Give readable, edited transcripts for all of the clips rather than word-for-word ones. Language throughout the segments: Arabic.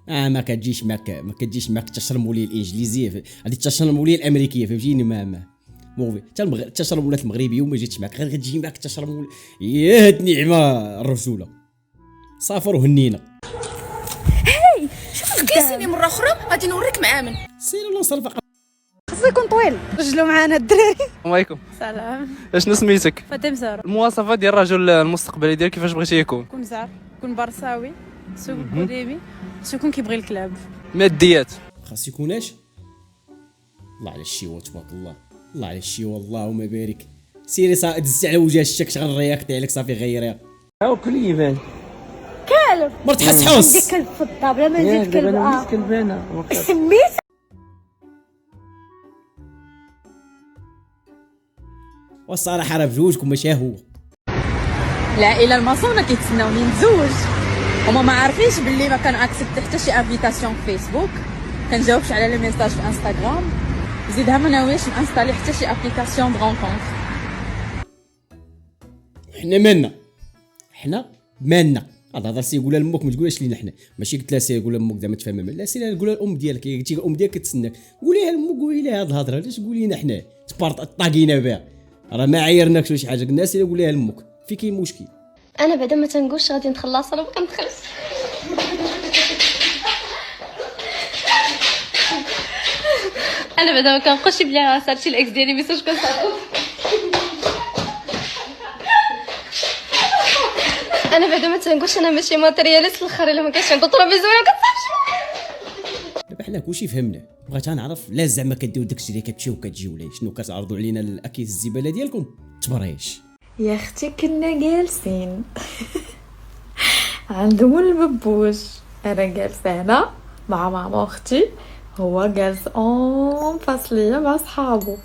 ما كتجيش معك التشرموليه الانجليزيه، هذه التشرموليه الامريكيه فهمتيني. ما موفي حتى التشرمولات المغربيه وما جاتش معك، غير غتجي معك التشرمول. يا هاد النعمه الرسوله صافر وهنينا. شوف قيسيني مره اخرى غادي نوريك معامل. سير الله نصرف. خصو يكون طويل. رجلو معانا الدراري. السلام عليكم. سلام. اشنو سميتك؟ فاطمه زهره. المواصفات ديال الرجل المستقبلي ديالك كيفاش بغيتي يكون؟ يكون زعر، يكون برساوي، خصو يكون بوليمي، خصو يكون كيبغي الكلاب. ماديات خاص يكون اش؟ الله على الشيوه تبارك الله، الله على الشيوه اللهم بارك. سيري دزت على وجه الشك شغل الرياكتي عليك صافي غيريها. هاو كليبان كلب. مرت حس عندي كلب في الطابله ما نزيد كلب. انا كلب انا سميت والصراحه راه بجوجكم ماشي هو. العائله المصونه كيتسناوني نتزوج، هما ما عارفينش باللي ما كان اكسبت حتى شي انفيتاسيون في فيسبوك، كنجاوبش على لي ميساج في انستغرام، زيدها ما ناويش نانستالي حتى شي ابليكاسيون دو رونكونتر. حنا مالنا هذا هضر سي يقولها لامك ما تقولهاش لينا حنا، ماشي قلت لها سير قولها لامك زعما تفهم. لا سير قولها لام ديالك، قلتي الام ديالك كتسناك قوليها لامك، قولي لها هاد الهضره علاش قولي لنا حنا طاقينا بها، راه ما عايرناكش ولا شي حاجه. قلنا سير قوليها لامك في كاين مشكل. انا بعدا ما تنقولش غادي نخلص، انا ما كندخلش. انا بعدا ما كنقولش بلي صارتي الاكس ديالي ميساج كنصاحبو. انا بعدا ما تنقولش انا ماشي ماترياليست الاخر الا ما كانش عنده طرابيزه ولا كتصاحبش. دابا حنا كلشي فهمنا، بغيت نعرف لا زعما كديروا داكشي اللي كتمشيو وكتجيو ولا شنو كتعرضوا علينا الاكياس الزباله ديالكم تبريش. يا اختي كنا جالسين عند الببوش، انا جالسه هنا مع ماما اختي، هو جالس اون فاصليه مع صحابو،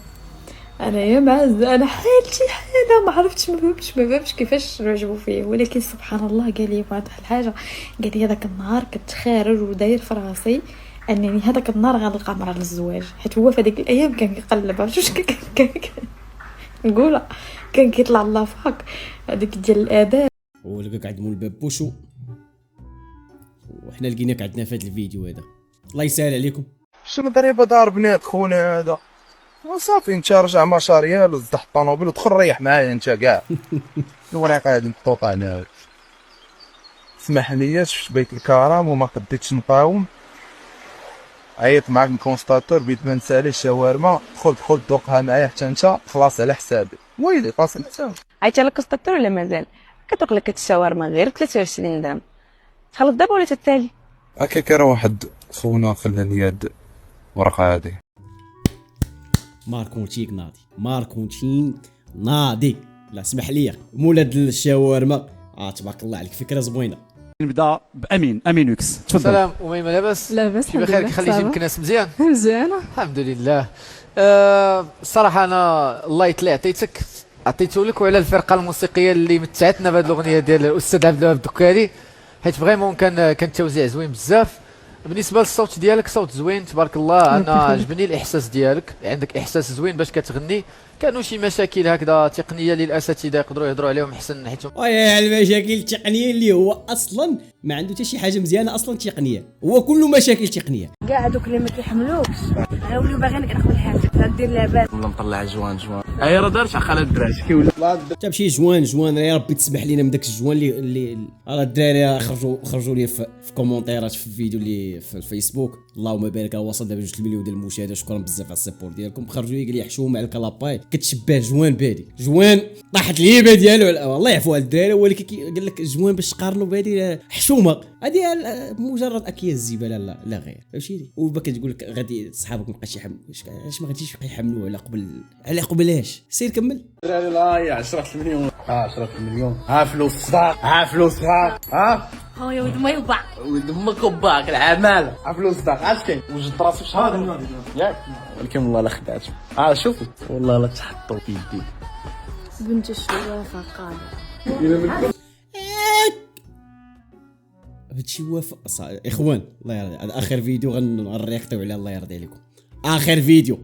انايا انا حالتي حاله ما عرفتش ما فهمتش كيفاش عجبوا فيه. ولكن سبحان الله قال لي واحد الحاجه، قال لي هذاك النهار كتخارج وداير في راسي انني هذاك النهار غنلقى مرا للزواج، حيت هو في هذيك الايام كان كيقلب واش نقولها، كان كيطلع لافاك هذيك ديال الاداب. هو لقى قاعد مول بابوشو وحنا لقيناك عندنا في هذا الفيديو هذا. الله يسهل عليكم. شنو ضريبه دار بنات خونا هذا؟ صافي انت رجع ماشا ريال وزد الطوموبيل ودخل ريح معايا انت كاع. الوريقه هادي مطوطه انا. اسمح لي شفت بيت الكرم وما قديتش نقاوم، عيط معاك الكونستاتور بيت ما نسالي الشاورما، دخل ذوقها معايا حتى انت خلاص على حسابي. ويلي خلاص انت عيطت لك الكونستاتور ولا مازال؟ كتوق لك الشاورما غير 23 درهم، تخلص دابا ولا تتالي؟ هكاك راه واحد خونا خلى لي هاد الورقه هادي. ماركونتين ناضي. لا اسمح لي مولاد الشاورما، تبارك الله عليك فكره زوينه. نبدا بامين ويكس، تفضل. سلام أميمة، لاباس؟ لاباس كيف بخير؟ خليتي المكناس مزيان؟ مزيانه الحمد لله. الصراحه انا الله يطلع عطيته لك وعلى الفرقه الموسيقيه اللي متعتنا بهذه الاغنيه ديال الاستاذ عبد الوهاب الدكاري، حيت فريمون كان التوزيع زوين بزاف. بالنسبه للصوت ديالك صوت زوين تبارك الله، انا عجبني الاحساس ديالك، عندك احساس زوين باش كتغني. كانوا شي مشاكل هكذا تقنيه اللي الاساتذه يقدروا يهضروا عليهم احسن حيت المشاكل التقنيه اللي هو اصلا ما عنده حتى شي حاجه مزيانه اصلا تقنيه، هو كله مشاكل تقنيه. كاع دوك اللي ما كيحملوكش غيوليو باغيينك ناخذ الحاجه دير لاباس والله نطلع جوان هي راه دارت عقل الدراري كيولي جاب شي جوان يا ربي تسمح لينا من داك الجوان اللي راه الدراري خرجوا لي في كومونتيرات في الفيديو اللي في الفيسبوك. اللهم بارك، وصل دابا 2 مليون ديال المشاهده، شكرا بزاف على السبور ديالكم. خرجوا لي قال لي حشومه على الكلاباي كتشبه جوان بادي، جوان طاحت الهيبه ديالو والله يعفو على الدراري، ولكن قال لك جوان باش تقارنوا بهذه حشومه هذه مجرد اكياس زباله لا غير، فهمتيني. وباك تقول لك غادي صحابك مابقاش يحملوا، علاش ما غاديش يحملوا على قبلاش؟ سير كمل. الدراري لا يا 10 مليون 10 مليون فلوس صداق هو يا ولد ما يوبع ودمك وباك العماله فلوس صداق عرفت كاين وجد راسي شهر ياك، ولكن والله لا خدعت. شوفوا والله لا تحطوا في يدي بنت الشوافه قاله هادشي وافق اخوان. الله يرضي هذا اخر فيديو غنرياكتيو عليه، الله يرضي عليكم. اخر فيديو.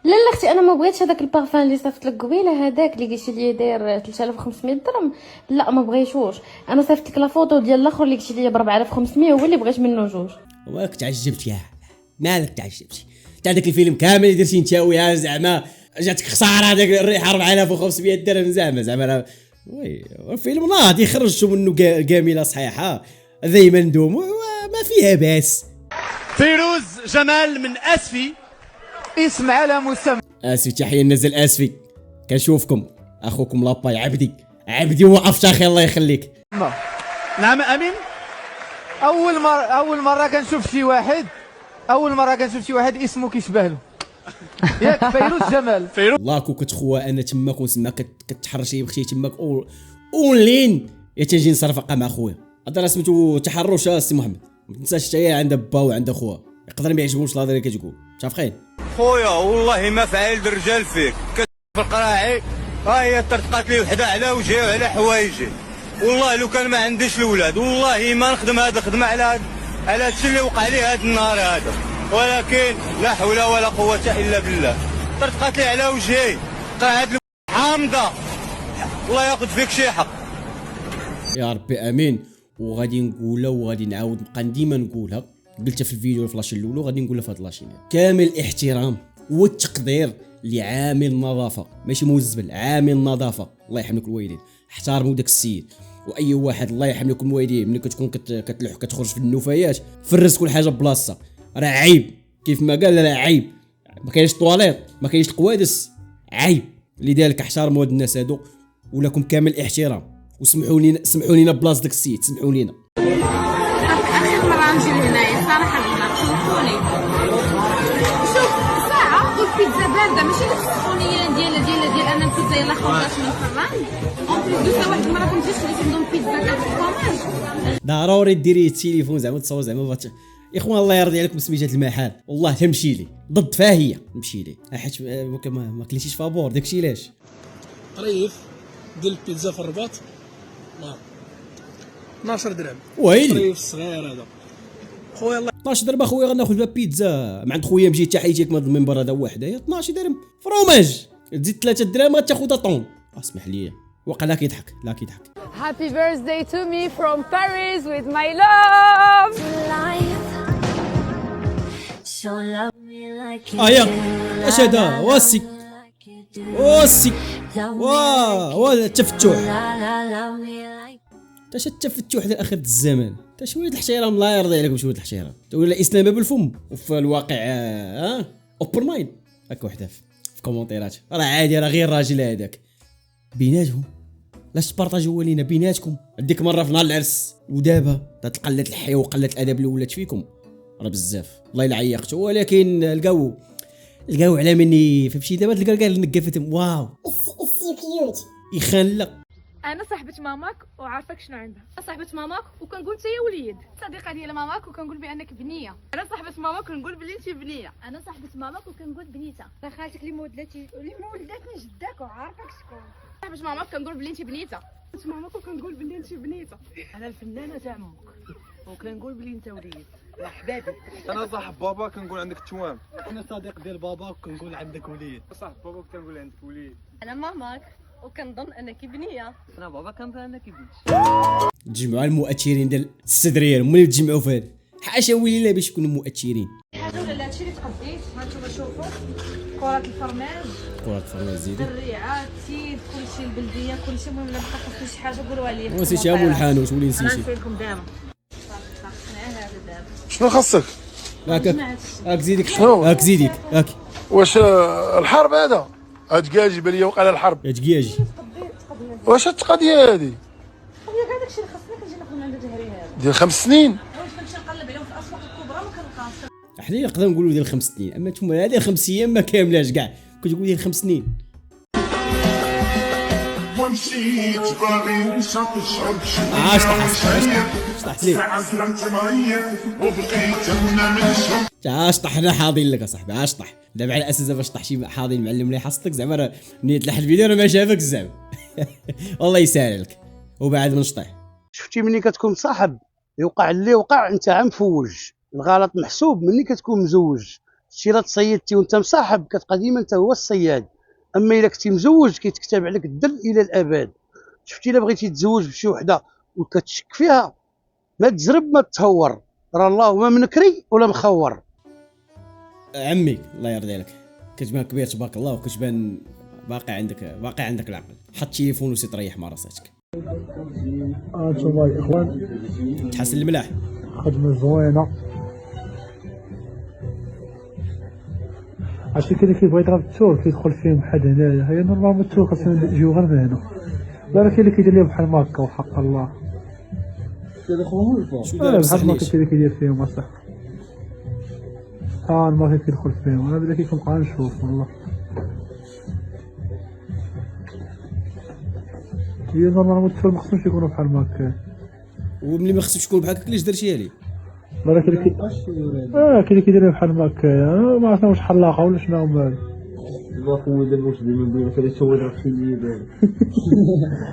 لا اختي انا ما بغيتش هذاك البارفان اللي صيفط لك قبيله، هذاك اللي قلتي لي داير 3500 درهم، لا ما بغيتوش. انا صيفط لك لا فوتو ديال الاخر اللي قلتي لي ب 4500، هو اللي بغيت منه جوج. ومالك تعجبت يا مالك تعجبتي؟ انت هذاك الفيلم كامل اللي درتي نتاوي زعما جاتك خساره هذاك الريحه 4500 درهم زعما وي الفيلم ناضي خرجتوا منه كامله صحيحه دائما ندوم ما فيها باس. فيروز جمال من اسفي، اسم على مسمى. اسفي تحيه نزل اسفي، كنشوفكم اخوكم لاباي عبدي وقفت اخي الله يخليك. نعم امين. اول مره كنشوف شي واحد اسمه كيشبه له. ياك فيروز جمال. الله كون كتخوى انا تماك ونسمعك كتحرشي بختي تماك اونلين يا تنجي نصرفق مع خويا. هذا راه سميتو تحرش السي محمد. ما تنساش حتى هي عندها با وعندها خوها، يقدر ما يعجبهمش الهضره اللي كتقول. متفقين خويا؟ والله ما فعل الرجال فيك في القراعي. ها هي ترتقات لي وحده على وجهي وعلى حوايجي. والله لو كان ما عنديش الاولاد والله ما نخدم هذه الخدمه على هادشي اللي وقع لي هذا النهار هذا، ولكن لا حول ولا قوه الا بالله. ترتقات لي على وجهي قاعد حامضه، الله ياخذ فيك شي حق يا ربي امين. وغادي نقولها وغادي نعاود نبقى ديما نقولها، قلتها في الفيديو الفلاش الاول وغادي نقولها في هاد لاشين. كامل الاحترام والتقدير لعامل النظافه، ماشي مزبل، عامل النظافه. الله يحميك الوالدين، احترموا داك السيد. واي واحد الله يحميكم الوالدين ملي كتكون كتلوح كتخرج في النفايات فرز كل حاجه بلاصتها، راه عيب. كيف ما قال راه عيب، ما كاينش طواليط ما كاينش القوادس، عيب. لذلك احترموا هاد الناس هادو ولكم كامل احترام. وسمحوا لينا بلاصه داك السيد، سمحوا لينا. اخر مره نجي لهنايا صراحه خلفوني. شوف ساعه والبيتزا بارده ماشي ديك السخونيه ديال انا البيتزا يلاه خرجت من الفران. اون بليس واحد المره كنت جيت خديت عندهم بيتزا كانت فرماج. ضروري ديري التليفون زعما تصور زعما يا اخوان الله يرضي عليكم سميتات المحل والله تمشي لي ضد فاهيه نمشي لي حيت ما كليتيش فابور داكشي علاش ريف ديال البيتزا في الرباط 12 درهم ويلي ريف صغير هذا خويا. الله 12 درهم اخويا غناخذ بها بيتزا مع عند خويا مشيت حتى حيتك من هذا المنبر هذا وحده 12 درهم فروماج تزيد 3 دراهم غتاخذها طون. اسمح لي وقع لا كيضحك لا كيضحك. Happy birthday to me from Paris with my love. يا اش هذا واسي واه التفتح تاش التفتح اخر الزمان تا شويه الاحترام الله يرضي عليكم شويه الاحترام تقول الاسلام بالفم وفي الواقع اوبر مايند هكا وحده في كومونتيرات راه عادي راه غير راجل هذاك بيناتهم لاش تبارطاجيو لينا بيناتكم. ديك مره في نهار العرس ودابا تقلت الحياه وقلت الادب اللي ولات فيكم راه بزاف والله الا عيقت. ولكن لقاو على مني فهمتي دابا تلقى قال نقفتهم واو سي كيوت يخلق. انا صاحبه ماماك وعارفك شنو عندها. انا صاحبه ماماك وكنقول انت يا وليد. صديقه ديال ماماك وكنقول بانك بنيه. انا صاحبه ماماك وكنقول بلي انت بنيه. انا صاحبه ماماك وكنقول بنيته. انا خالتك اللي مولدتني جداك وعارفك شكون. صاحبه ماماك كنقول بلي انت بنيته. صاحبه ماماك وكنقول بلي انت بنيته. انا الفنانه تاع امك وكنقول بلي انت وليد يا حبابي. انا صاحب بابا كنقول عندك توام. انا صديق ديال بابا وكنقول عندك وليد. صاحب بابا كنقول عندك وليد. انا ماماك وكنظن انك بنيه. انا بابا كنظن انك بنت. تجمعوا المؤثرين ديال الصدريه هما اللي تجمعوا في هذا حاشا ولينا باش يكونوا مؤثرين. حاجه ولا هادشي اللي تقديت هانتوما شوفوا كره الفرماج زيدي الريعه التيد كلشي البلديه كلشي. المهم الا بقى خاصني شي حاجه قولوها لي. نسيتي ابو الحانوت ولي نسيتي. انا نسيت لكم دابا شنو خاصك؟ هاك زيديك هاك واش الحرب هذا اتكاجي بالي وقع على الحرب اتكاجي واش القضيه هذه؟ خويا كاع داكشي اللي خاصنا كنجي ناخذ من عند جهري هذا ديال 5 سنين. واش كنمشي نقلب عليهم في الاسواق الكبرى ما كنلقاهمش. حنا نقدر نقولوا ديال 5 سنين اما نتوما هذه 5 ايام ما كاملاش كاع كتقول ديال 5 سنين. طحنا حاضين لك اصاحبي طح دابا على اساس باش طح شي حاضين معلم اللي حصتك زعما راه منين تلاح الفيديو راه ما شافك زعما والله يسهل لك وبعد من شطح. شفتي ملي كتكون صاحب يوقع اللي وقع انت مفوج الغلط محسوب ملي كتكون مزوج. شي لا تصيدتي وانت مصاحب كتبقى ديما انت هو الصياد. اما الا كنتي مزوج كيتكتب عليك الدل الى الابد. شفتي الا بغيتي تزوج بشي وحده وكتشك فيها ما تزرب ما تهور راه الله ما منكري ولا مخور. عمي الله يرضي عليك كتبان كبير تبارك الله وكتبان باقي عندك العقل. حط التليفون وسي تريح مع راسك. انتوما الاخوان تحسن الملاح خدمه زوينه. عرفتي كاين اللي كيبغي يضرب التور كيدخل فيه واحد هنايا، هي نورمالمون التور خاصهم يجيو غير من هنا، لا كاين اللي كيدير ليه بحال ماكا وحق الله. شو دار بحال ماكا كاين اللي كيدير فيهم اصاحبي. الماكا كيدخل فيهم، انا بدا كنبقى نشوف والله. هي نورمالمون التور مخصومش يكونوا بحال ماكا. وملي ما خصوش يكون بحال هكا علاش درتيها لي؟ بالك كاين اللي كيدير بحال هكا، ما عرفنا واش حلاقه ولا شنو مالو.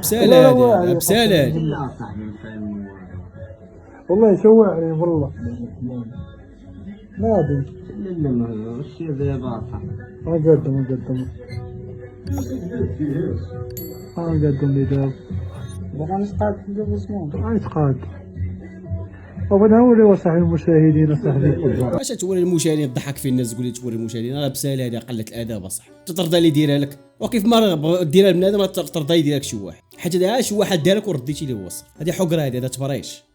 بسالة هادي بسالة هادي والله شوع عليه والله. نادي لا الشيء دابا صح قدم قدم لي دابا بغا نتقاد في الجوزمون يتقاد. وبدا نولي وصاحبي المشاهدين صاحبي واش توري المشاهدين تضحك في الناس تقول لي توري المشاهدين؟ راه بسالة هادي قلة الادب اصاحبي. ترضى لي ديرها لك وكيف ما ديرها لبنادم ترضى يدير لك شي واحد، حيت هذا شي واحد دارك ورديتي ليه وصل. هذه حقره هذه تبريش.